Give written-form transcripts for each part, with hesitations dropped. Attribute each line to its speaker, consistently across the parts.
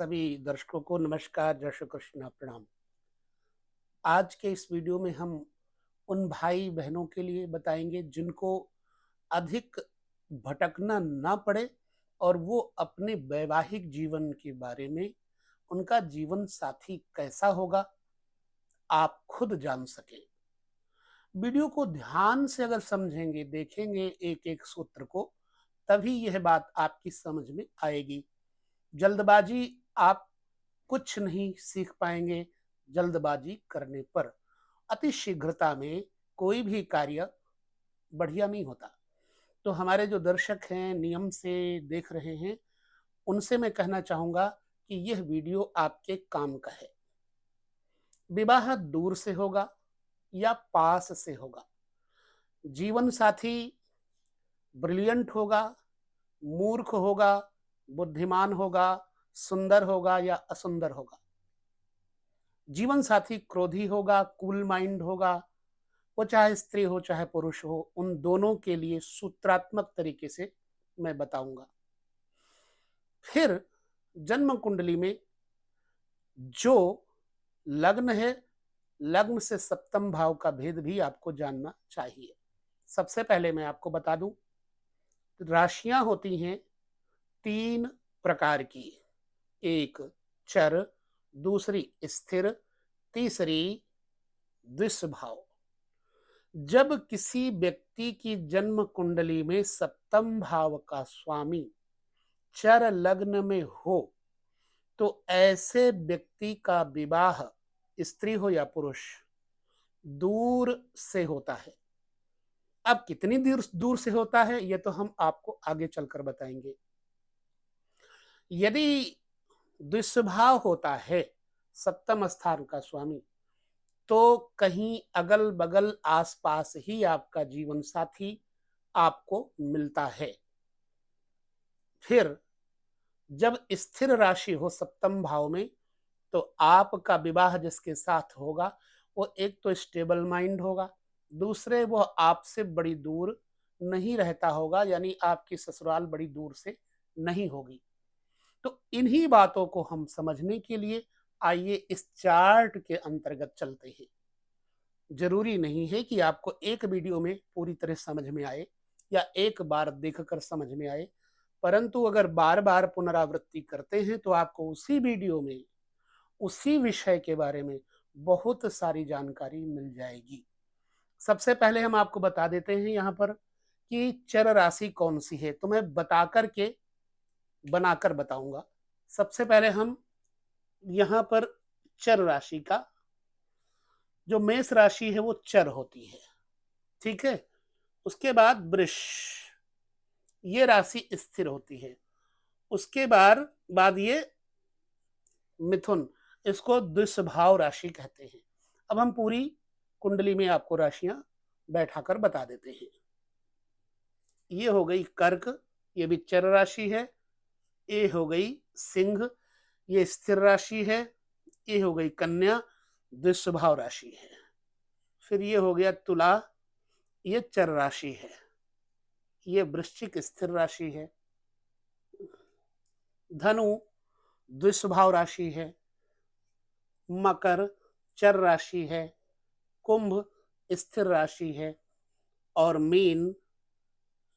Speaker 1: सभी दर्शकों को नमस्कार, जय श्री कृष्ण, प्रणाम। आज के इस वीडियो में हम उन भाई बहनों के लिए बताएंगे जिनको अधिक भटकना ना पड़े और वो अपने वैवाहिक जीवन के बारे में, उनका जीवन साथी कैसा होगा, आप खुद जान सकें। वीडियो को ध्यान से अगर समझेंगे, देखेंगे एक एक सूत्र को, तभी यह बात आपकी समझ में आएगी। जल्दबाजी आप कुछ नहीं सीख पाएंगे। जल्दबाजी करने पर अति शीघ्रता में कोई भी कार्य बढ़िया नहीं होता। तो हमारे जो दर्शक हैं, नियम से देख रहे हैं, उनसे मैं कहना चाहूंगा कि यह वीडियो आपके काम का है। विवाह दूर से होगा या पास से होगा, जीवन साथी ब्रिलियंट होगा, मूर्ख होगा, बुद्धिमान होगा, सुंदर होगा या असुंदर होगा, जीवन साथी क्रोधी होगा, कूल माइंड होगा, वो चाहे स्त्री हो चाहे पुरुष हो, उन दोनों के लिए सूत्रात्मक तरीके से मैं बताऊंगा। फिर जन्म कुंडली में जो लग्न है, लग्न से सप्तम भाव का भेद भी आपको जानना चाहिए। सबसे पहले मैं आपको बता दूं, राशियां होती हैं तीन प्रकार की। एक चर, दूसरी स्थिर, तीसरी द्विस्वभाव। जब किसी व्यक्ति की जन्म कुंडली में सप्तम भाव का स्वामी चर लग्न में हो तो ऐसे व्यक्ति का विवाह, स्त्री हो या पुरुष, दूर से होता है। अब कितनी दूर दूर से होता है ये तो हम आपको आगे चलकर बताएंगे। यदि दुष्भाव होता है सप्तम स्थान का स्वामी, तो कहीं अगल बगल आसपास ही आपका जीवन साथी आपको मिलता है। फिर जब स्थिर राशि हो सप्तम भाव में, तो आपका विवाह जिसके साथ होगा वो एक तो स्टेबल माइंड होगा, दूसरे वो आपसे बड़ी दूर नहीं रहता होगा, यानी आपकी ससुराल बड़ी दूर से नहीं होगी। तो इन्हीं बातों को हम समझने के लिए आइए इस चार्ट के अंतर्गत चलते हैं। जरूरी नहीं है कि आपको एक वीडियो में पूरी तरह समझ में आए या एक बार देखकर समझ में आए, परंतु अगर बार बार पुनरावृत्ति करते हैं तो आपको उसी वीडियो में उसी विषय के बारे में बहुत सारी जानकारी मिल जाएगी। सबसे पहले हम आपको बता देते हैं यहाँ पर कि चर राशि कौन सी है, तो मैं बता करके बनाकर बताऊंगा। सबसे पहले हम यहाँ पर चर राशि का, जो मेष राशि है वो चर होती है, ठीक है। उसके बाद वृष, ये राशि स्थिर होती है। उसके बाद ये मिथुन, इसको द्विस्वभाव राशि कहते हैं। अब हम पूरी कुंडली में आपको राशियां बैठाकर बता देते हैं। ये हो गई कर्क, ये भी चर राशि है। ये हो गई सिंह, ये स्थिर राशि है। ये हो गई कन्या, द्विस्वभाव राशि है। फिर ये हो गया तुला, ये चर राशि है। ये वृश्चिक स्थिर राशि है। धनु द्विस्वभाव राशि है। मकर चर राशि है। कुंभ स्थिर राशि है और मीन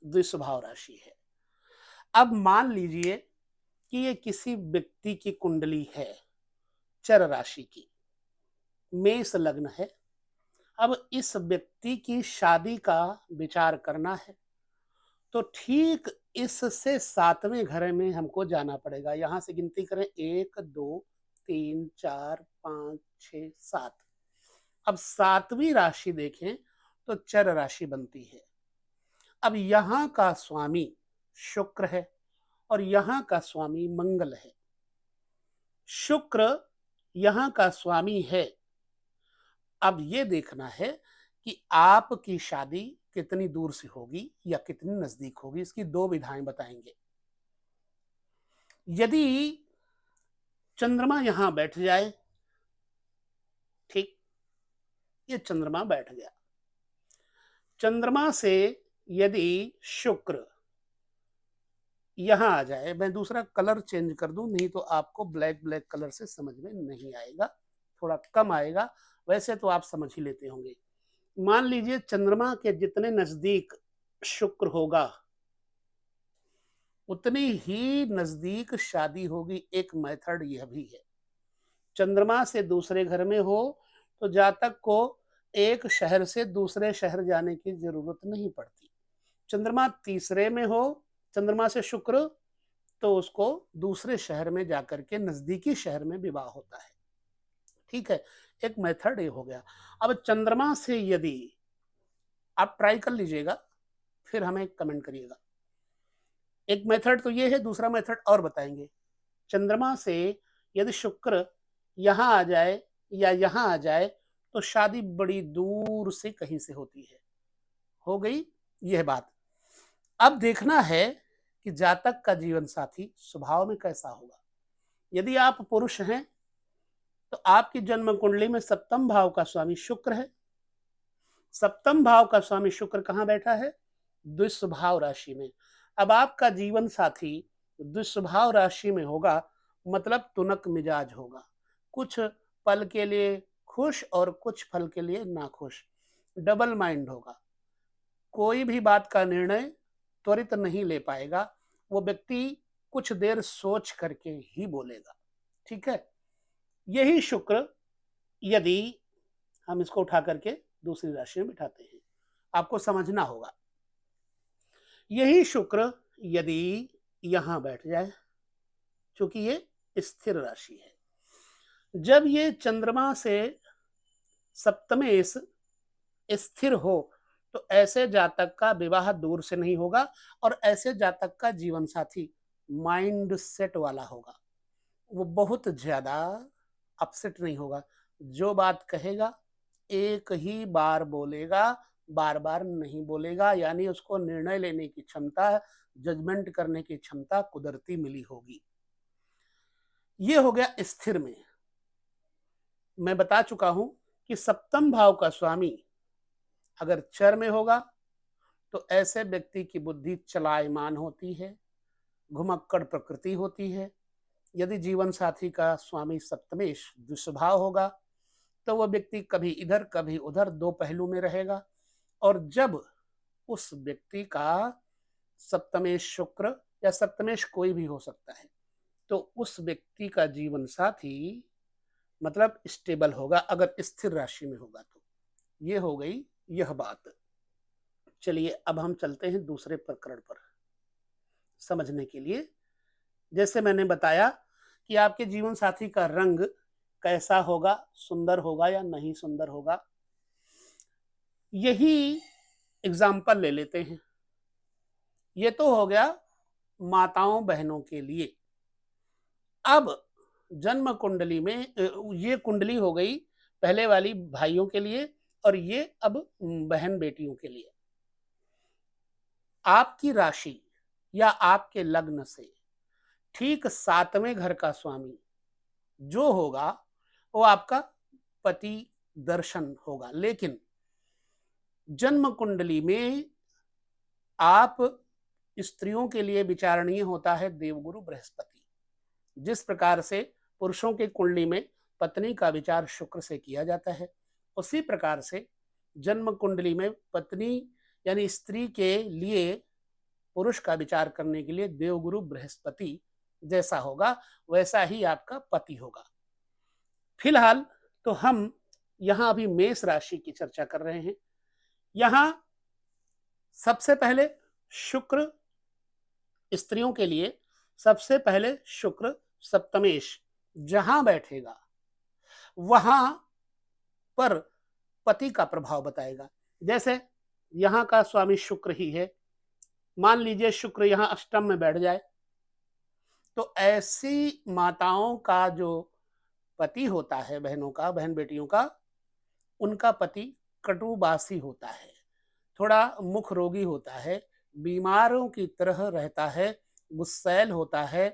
Speaker 1: द्विस्वभाव राशि है। अब मान लीजिए कि ये किसी व्यक्ति की कुंडली है चर राशि की, मेष लग्न है। अब इस व्यक्ति की शादी का विचार करना है, तो ठीक इससे सातवें घर में हमको जाना पड़ेगा। यहां से गिनती करें, 1 2 3 4 5 6 7। अब सातवीं राशि देखें तो चर राशि बनती है। अब यहां का स्वामी शुक्र है और यहां का स्वामी मंगल है। शुक्र यहां का स्वामी है। अब ये देखना है कि आपकी शादी कितनी दूर से होगी या कितनी नजदीक होगी, इसकी दो विधाएं बताएंगे। यदि चंद्रमा यहां बैठ जाए, ठीक, ये चंद्रमा बैठ गया। चंद्रमा से यदि शुक्र यहाँ आ जाए, मैं दूसरा कलर चेंज कर दूं, नहीं तो आपको ब्लैक ब्लैक कलर से समझ में नहीं आएगा, थोड़ा कम आएगा। वैसे तो आप समझ ही लेते होंगे। मान लीजिए चंद्रमा के जितने नजदीक शुक्र होगा उतनी ही नजदीक शादी होगी। एक मेथड यह भी है। चंद्रमा से दूसरे घर में हो तो जातक को एक शहर से दूसरे शहर जाने की जरूरत नहीं पड़ती। चंद्रमा तीसरे में हो, चंद्रमा से शुक्र, तो उसको दूसरे शहर में जाकर के नजदीकी शहर में विवाह होता है। ठीक है, एक मेथड ये हो गया। अब चंद्रमा से यदि आप ट्राई कर लीजिएगा, फिर हमें कमेंट करिएगा। एक मेथड तो ये है, दूसरा मेथड और बताएंगे। चंद्रमा से यदि शुक्र यहाँ आ जाए या यहाँ आ जाए तो शादी बड़ी दूर से कहीं से होती है। हो गई यह बात। अब देखना है कि जातक का जीवन साथी स्वभाव में कैसा होगा। यदि आप पुरुष हैं तो आपकी जन्म कुंडली में सप्तम भाव का स्वामी शुक्र है। सप्तम भाव का स्वामी शुक्र कहाँ बैठा है? द्विस्वभाव राशि में। अब आपका जीवन साथी द्विस्वभाव राशि में होगा, मतलब तुनक मिजाज होगा, कुछ पल के लिए खुश और कुछ पल के लिए नाखुश, डबल माइंड होगा। कोई भी बात का निर्णय त्वरित नहीं ले पाएगा, वो व्यक्ति कुछ देर सोच करके ही बोलेगा। ठीक है, यही शुक्र यदि हम इसको उठा करके दूसरी राशि में बिठाते हैं, आपको समझना होगा। यही शुक्र यदि यहां बैठ जाए, क्योंकि ये स्थिर राशि है, जब ये चंद्रमा से सप्तमेश स्थिर हो तो ऐसे जातक का विवाह दूर से नहीं होगा और ऐसे जातक का जीवन साथी माइंड सेट वाला होगा। वो बहुत ज्यादा अपसेट नहीं होगा, जो बात कहेगा एक ही बार बोलेगा, बार बार नहीं बोलेगा, यानी उसको निर्णय लेने की क्षमता, जजमेंट करने की क्षमता कुदरती मिली होगी। ये हो गया स्थिर में। मैं बता चुका हूं कि सप्तम भाव का स्वामी अगर चर में होगा तो ऐसे व्यक्ति की बुद्धि चलायमान होती है, घुमक्कड़ प्रकृति होती है। यदि जीवन साथी का स्वामी सप्तमेश दुस्वभाव होगा तो वह व्यक्ति कभी इधर कभी उधर, दो पहलू में रहेगा। और जब उस व्यक्ति का सप्तमेश शुक्र या सप्तमेश कोई भी हो सकता है, तो उस व्यक्ति का जीवन साथी मतलब स्टेबल होगा, अगर स्थिर राशि में होगा तो। ये हो गई यह बात। चलिए अब हम चलते हैं दूसरे प्रकरण पर समझने के लिए। जैसे मैंने बताया कि आपके जीवन साथी का रंग कैसा होगा, सुंदर होगा या नहीं सुंदर होगा, यही एग्जाम्पल ले लेते हैं। ये तो हो गया माताओं बहनों के लिए। अब जन्म कुंडली में ये कुंडली हो गई पहले वाली भाइयों के लिए, और ये अब बहन बेटियों के लिए। आपकी राशि या आपके लग्न से ठीक 7वें घर का स्वामी जो होगा वो आपका पति दर्शन होगा। लेकिन जन्म कुंडली में आप स्त्रियों के लिए विचारणीय होता है देवगुरु बृहस्पति। जिस प्रकार से पुरुषों की कुंडली में पत्नी का विचार शुक्र से किया जाता है, उसी प्रकार से जन्म कुंडली में पत्नी यानी स्त्री के लिए पुरुष का विचार करने के लिए देवगुरु बृहस्पति जैसा होगा वैसा ही आपका पति होगा। फिलहाल तो हम यहां अभी मेष राशि की चर्चा कर रहे हैं। यहां सबसे पहले शुक्र, स्त्रियों के लिए सबसे पहले शुक्र सप्तमेश जहां बैठेगा वहां पर पति का प्रभाव बताएगा। जैसे यहां का स्वामी शुक्र ही है, मान लीजिए शुक्र यहां अष्टम में बैठ जाए तो ऐसी माताओं का जो पति होता है, बहनों का, बहन बेटियों का, उनका पति कटुबासी होता है, थोड़ा मुख रोगी होता है, बीमारों की तरह रहता है, गुस्सैल होता है,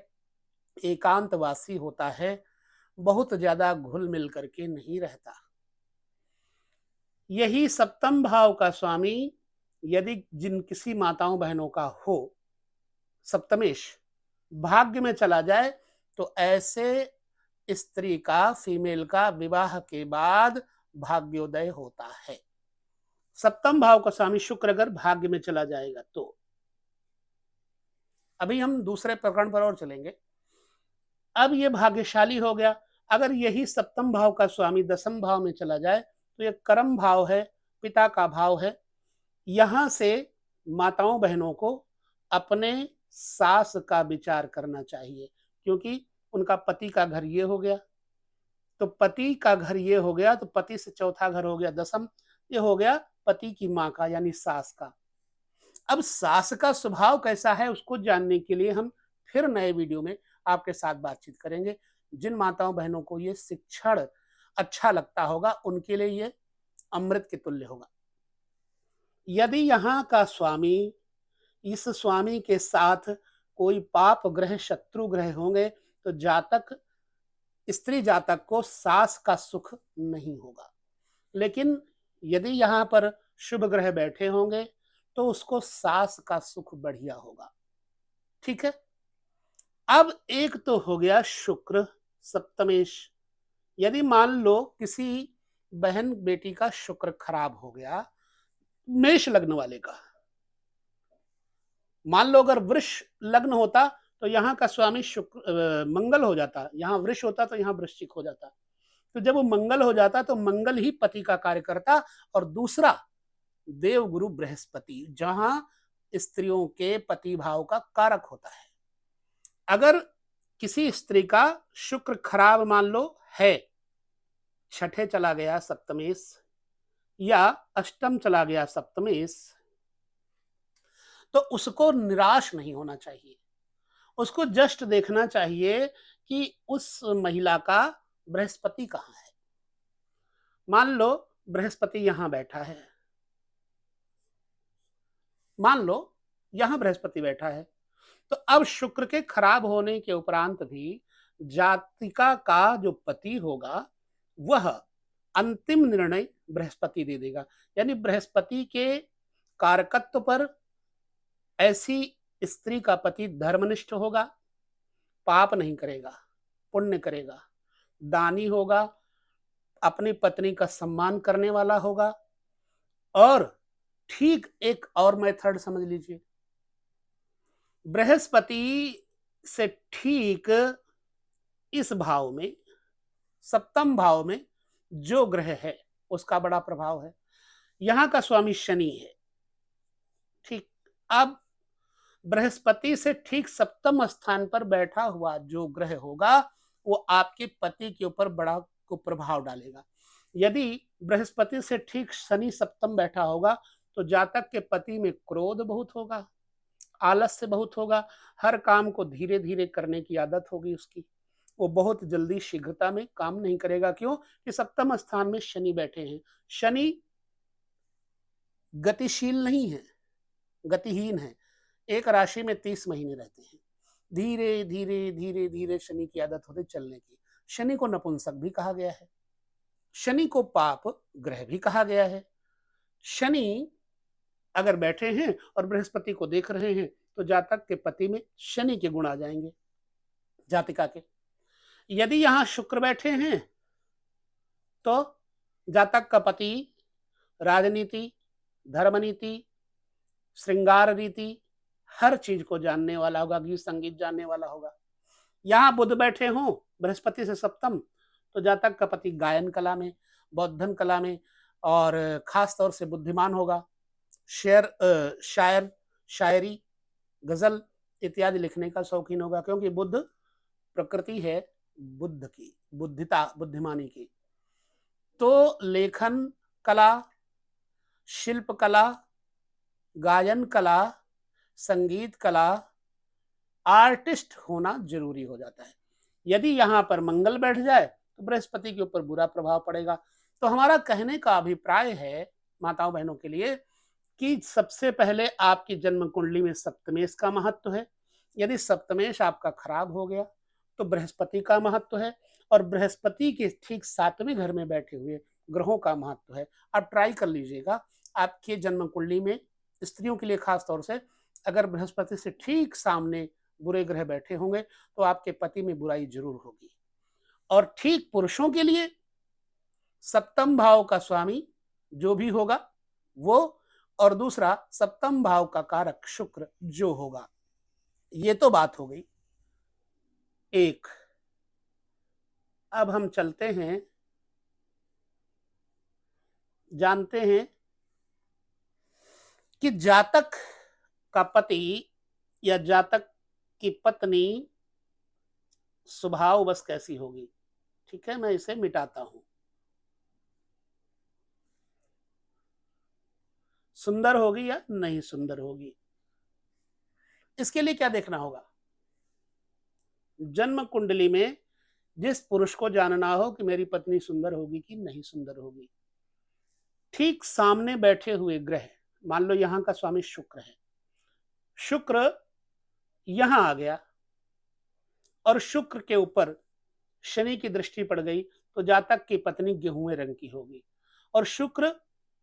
Speaker 1: एकांतवासी होता है, बहुत ज्यादा घुल मिल करके नहीं रहता। यही सप्तम भाव का स्वामी यदि जिन किसी माताओं बहनों का हो सप्तमेश भाग्य में चला जाए तो ऐसे स्त्री का, फीमेल का विवाह के बाद भाग्योदय होता है। सप्तम भाव का स्वामी शुक्र अगर भाग्य में चला जाएगा तो। अभी हम दूसरे प्रकरण पर और चलेंगे। अब ये भाग्यशाली हो गया। अगर यही सप्तम भाव का स्वामी दसम भाव में चला जाए तो ये कर्म भाव है, पिता का भाव है। यहां से माताओं बहनों को अपने सास का विचार करना चाहिए, क्योंकि उनका पति का घर ये हो गया, तो पति का घर ये हो गया, तो पति से चौथा घर हो गया दसम, ये हो गया पति की माँ का यानी सास का। अब सास का स्वभाव कैसा है उसको जानने के लिए हम फिर नए वीडियो में आपके साथ बातचीत करेंगे। जिन माताओं बहनों को ये शिक्षण अच्छा लगता होगा उनके लिए ये अमृत के तुल्य होगा। यदि यहाँ का स्वामी, इस स्वामी के साथ कोई पाप ग्रह, शत्रु ग्रह होंगे तो जातक, स्त्री जातक को सास का सुख नहीं होगा। लेकिन यदि यहाँ पर शुभ ग्रह बैठे होंगे तो उसको सास का सुख बढ़िया होगा। ठीक है। अब एक तो हो गया शुक्र सप्तमेश। यदि मान लो किसी बहन बेटी का शुक्र खराब हो गया, मेष लग्न वाले का, मान लो अगर वृष लग्न होता तो यहाँ का स्वामी शुक्र मंगल हो जाता, यहाँ वृष होता तो यहाँ वृश्चिक हो जाता। तो जब वो मंगल हो जाता तो मंगल ही पति का कार्य करता, और दूसरा देव गुरु बृहस्पति जहां स्त्रियों के पति भाव का कारक होता है। अगर किसी स्त्री का शुक्र खराब मान लो है, छठे चला गया सप्तमेश या अष्टम चला गया सप्तमेश, तो उसको निराश नहीं होना चाहिए। उसको जस्ट देखना चाहिए कि उस महिला का बृहस्पति कहाँ है। मान लो बृहस्पति यहां बैठा है, मान लो यहां बृहस्पति बैठा है, तो अब शुक्र के खराब होने के उपरांत भी जातिका का जो पति होगा वह अंतिम निर्णय बृहस्पति दे देगा। यानी बृहस्पति के कारकत्व पर ऐसी स्त्री का पति धर्मनिष्ठ होगा, पाप नहीं करेगा, पुण्य करेगा, दानी होगा, अपनी पत्नी का सम्मान करने वाला होगा। और ठीक एक और मेथड समझ लीजिए, बृहस्पति से ठीक इस भाव में, सप्तम भाव में जो ग्रह है उसका बड़ा प्रभाव है। यहां का स्वामी शनि है। ठीक। अब बृहस्पति से ठीक सप्तम स्थान पर बैठा हुआ जो ग्रह होगा वो आपके पति के ऊपर बड़ा को प्रभाव डालेगा। यदि बृहस्पति से ठीक शनि सप्तम बैठा होगा तो जातक के पति में क्रोध बहुत होगा, आलस्य बहुत होगा, हर काम को धीरे धीरे करने की आदत होगी उसकी, वो बहुत जल्दी शीघ्रता में काम नहीं करेगा। क्यों? कि सप्तम स्थान में शनि बैठे हैं। शनि गतिशील नहीं है, गतिहीन है। एक राशि में 30 महीने रहते हैं। धीरे धीरे धीरे धीरे शनि की आदत होती चलने की। शनि को नपुंसक भी कहा गया है, शनि को पाप ग्रह भी कहा गया है। शनि अगर बैठे हैं और बृहस्पति को देख रहे हैं तो जातक के पति में शनि के गुण आ जाएंगे जातिका के। यदि यहां शुक्र बैठे हैं तो जातक का पति राजनीति, धर्मनीति, श्रृंगार रीति, हर चीज को जानने वाला होगा, गीत संगीत जानने वाला होगा। यहां बुध बैठे हों बृहस्पति से सप्तम तो जातक का पति गायन कला में, बौद्धन कला में और खास तौर से बुद्धिमान होगा। शायर, शायरी, गजल इत्यादि लिखने का शौकीन होगा, क्योंकि बुध प्रकृति है बुद्ध की, बुद्धिता, बुद्धिमानी की। तो लेखन कला, शिल्प कला, गायन कला, संगीत कला, आर्टिस्ट होना जरूरी हो जाता है। यदि यहाँ पर मंगल बैठ जाए तो बृहस्पति के ऊपर बुरा प्रभाव पड़ेगा। तो हमारा कहने का अभिप्राय है माताओं बहनों के लिए कि सबसे पहले आपकी जन्म कुंडली में सप्तमेश का महत्व है। यदि सप्तमेश आपका खराब हो गया तो बृहस्पति का महत्व है, और बृहस्पति के ठीक 7वें घर में बैठे हुए ग्रहों का महत्व है। आप ट्राई कर लीजिएगा आपके जन्म कुंडली में, स्त्रियों के लिए खास तौर से, अगर बृहस्पति से ठीक सामने बुरे ग्रह बैठे होंगे तो आपके पति में बुराई जरूर होगी। और ठीक पुरुषों के लिए सप्तम भाव का स्वामी जो भी होगा वो, और दूसरा सप्तम भाव का कारक शुक्र जो होगा। ये तो बात हो गई एक। अब हम चलते हैं, जानते हैं कि जातक का पति या जातक की पत्नी स्वभाव बस कैसी होगी। ठीक है, मैं इसे मिटाता हूं। सुंदर होगी या नहीं सुंदर होगी, इसके लिए क्या देखना होगा। जन्म कुंडली में जिस पुरुष को जानना हो कि मेरी पत्नी सुंदर होगी कि नहीं सुंदर होगी, ठीक सामने बैठे हुए ग्रह, मान लो यहां का स्वामी शुक्र है, शुक्र यहां आ गया और शुक्र के ऊपर शनि की दृष्टि पड़ गई तो जातक की पत्नी गेहूं रंग की होगी। और शुक्र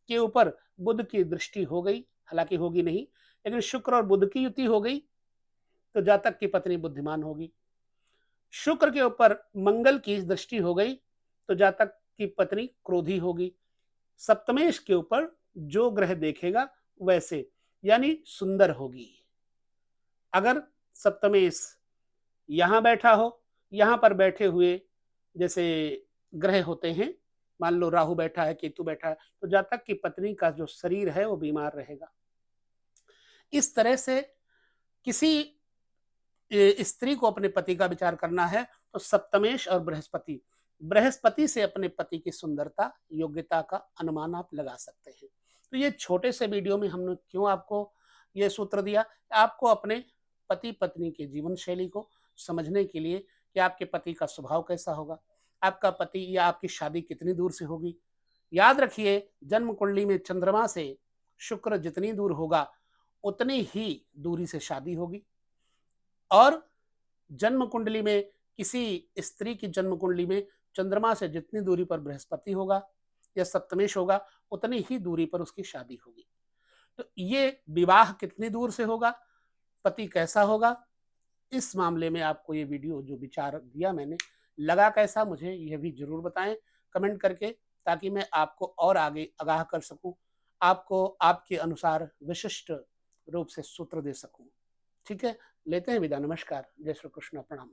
Speaker 1: के ऊपर बुध की दृष्टि हो गई, हालांकि होगी नहीं, लेकिन शुक्र और बुध की युति हो गई तो जातक की पत्नी बुद्धिमान होगी। शुक्र के ऊपर मंगल की दृष्टि हो गई तो जातक की पत्नी क्रोधी होगी। सप्तमेश के ऊपर जो ग्रह देखेगा वैसे, यानी सुंदर होगी। अगर सप्तमेश यहां बैठा हो, यहां पर बैठे हुए जैसे ग्रह होते हैं, मान लो राहु बैठा है, केतु बैठा है, तो जातक की पत्नी का जो शरीर है वो बीमार रहेगा। इस तरह से किसी स्त्री को अपने पति का विचार करना है तो सप्तमेश और बृहस्पति, बृहस्पति से अपने पति की सुंदरता योग्यता का अनुमान आप लगा सकते हैं। तो ये छोटे से वीडियो में हमने क्यों आपको ये सूत्र दिया, आपको अपने पति पत्नी के जीवन शैली को समझने के लिए कि आपके पति का स्वभाव कैसा होगा, आपका पति या आपकी शादी कितनी दूर से होगी। याद रखिए, जन्म कुंडली में चंद्रमा से शुक्र जितनी दूर होगा उतनी ही दूरी से शादी होगी। और जन्म कुंडली में किसी स्त्री की जन्म कुंडली में चंद्रमा से जितनी दूरी पर बृहस्पति होगा या सप्तमेश होगा उतनी ही दूरी पर उसकी शादी होगी। तो ये विवाह कितनी दूर से होगा, पति कैसा होगा, इस मामले में आपको ये वीडियो जो विचार दिया मैंने लगा कैसा, मुझे यह भी जरूर बताएं कमेंट करके, ताकि मैं आपको और आगे आगाह कर सकूं, आपको आपके अनुसार विशिष्ट रूप से सूत्र दे सकूं। ठीक है, लेते हैं विदा। नमस्कार, जय श्री कृष्ण, प्रणाम।